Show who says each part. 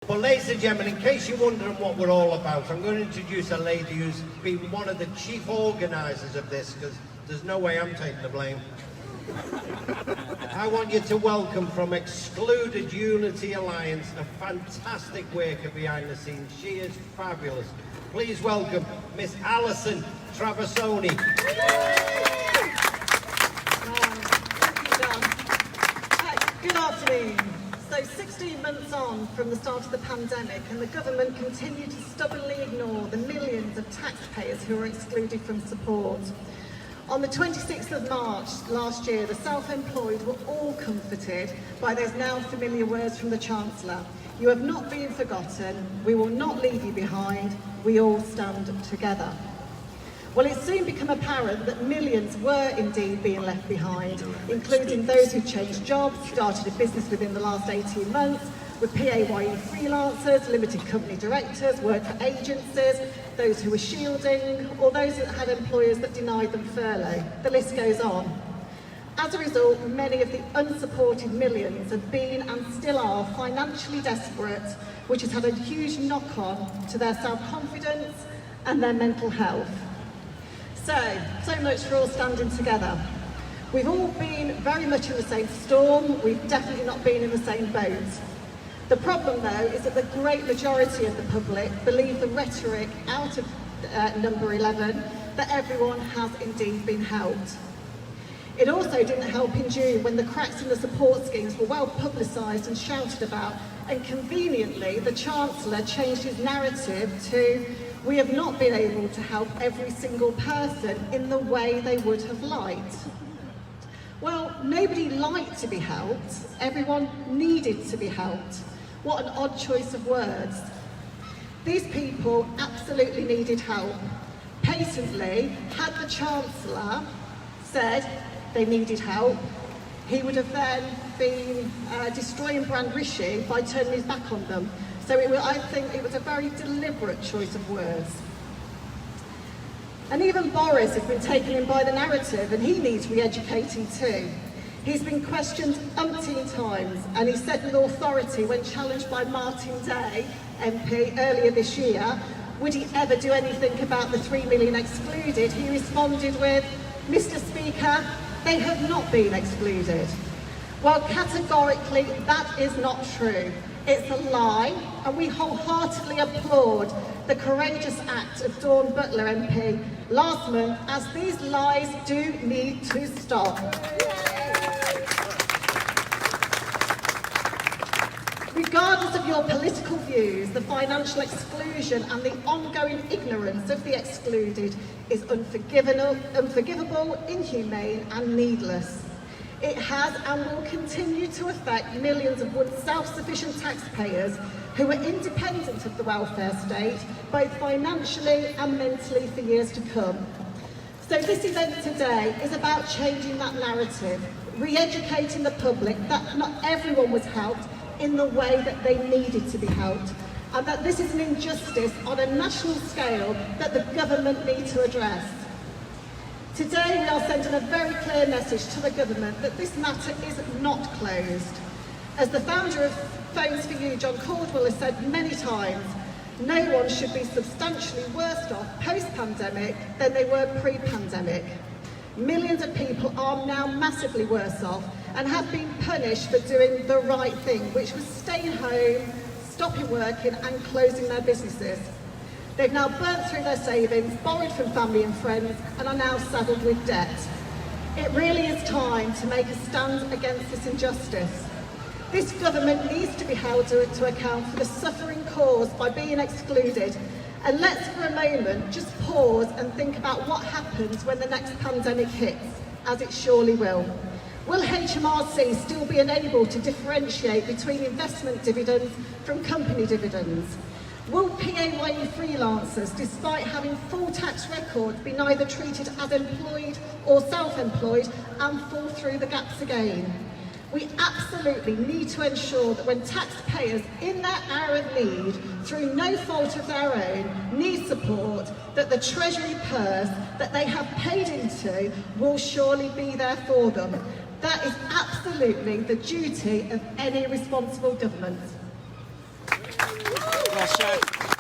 Speaker 1: But ladies and gentlemen, in case you're wondering what we're all about, I'm going to introduce a lady who's been one of the chief organisers of this, because there's no way I'm taking the blame. I want you to welcome from Excluded Unity Alliance, a fantastic worker behind the scenes. She is fabulous. Please welcome Miss AliTraversoni.
Speaker 2: Good afternoon. So 16 months on from the start of the pandemic, and the government continued to stubbornly ignore the millions of taxpayers who are excluded from support. On the 26th of March last year, the self-employed were all comforted by those now familiar words from the Chancellor. You have not been forgotten, we will not leave you behind, we all stand together. Well, it's soon become apparent that millions were indeed being left behind, including those who changed jobs, started a business within the last 18 months, were PAYE freelancers, limited company directors, worked for agencies, those who were shielding, or those that had employers that denied them furlough. The list goes on. As a result, many of the unsupported millions have been and still are financially desperate, which has had a huge knock-on to their self-confidence and their mental health. So much for all standing together. We've all been very much in the same storm, we've definitely not been in the same boat. The problem though is that the great majority of the public believe the rhetoric out of number 11 that everyone has indeed been helped. It also didn't help in June when the cracks in the support schemes were well publicised and shouted about, and conveniently the Chancellor changed his narrative to "We have not been able to help every single person in the way they would have liked." Well, nobody liked to be helped, everyone needed to be helped. What an odd choice of words. These people absolutely needed help. Patently, had the Chancellor said they needed help, he would have then been destroying Brand Rishi by turning his back on them. So I think it was a very deliberate choice of words. And even Boris has been taken in by the narrative, and he needs re-educating too. He's been questioned umpteen times, and he said with authority when challenged by Martin Day, MP, earlier this year, would he ever do anything about the 3 million excluded? He responded with, "Mr. Speaker, they have not been excluded." Well, categorically, that is not true. It's a lie, and we wholeheartedly applaud the courageous act of Dawn Butler MP last month, as these lies do need to stop. Regardless of your political views, the financial exclusion and the ongoing ignorance of the excluded is unforgivable, inhumane and needless. It has and will continue to affect millions of once self-sufficient taxpayers who are independent of the welfare state, both financially and mentally, for years to come. So this event today is about changing that narrative, re-educating the public that not everyone was helped in the way that they needed to be helped, and that this is an injustice on a national scale that the government needs to address. Today we are sending a very clear message to the government that this matter is not closed. As the founder of Phones for You, John Caldwell, has said many times, no one should be substantially worse off post-pandemic than they were pre-pandemic. Millions of people are now massively worse off and have been punished for doing the right thing, which was staying home, stopping working and closing their businesses. They've now burnt through their savings, borrowed from family and friends, and are now saddled with debt. It really is time to make a stand against this injustice. This government needs to be held to account for the suffering caused by being excluded. And let's for a moment just pause and think about what happens when the next pandemic hits, as it surely will. Will HMRC still be enabled to differentiate between investment dividends from company dividends? Will PAYE freelancers, despite having full tax records, be neither treated as employed or self-employed and fall through the gaps again? We absolutely need to ensure that when taxpayers in their hour of need, through no fault of their own, need support, that the Treasury purse that they have paid into will surely be there for them. That is absolutely the duty of any responsible government.
Speaker 3: Well said.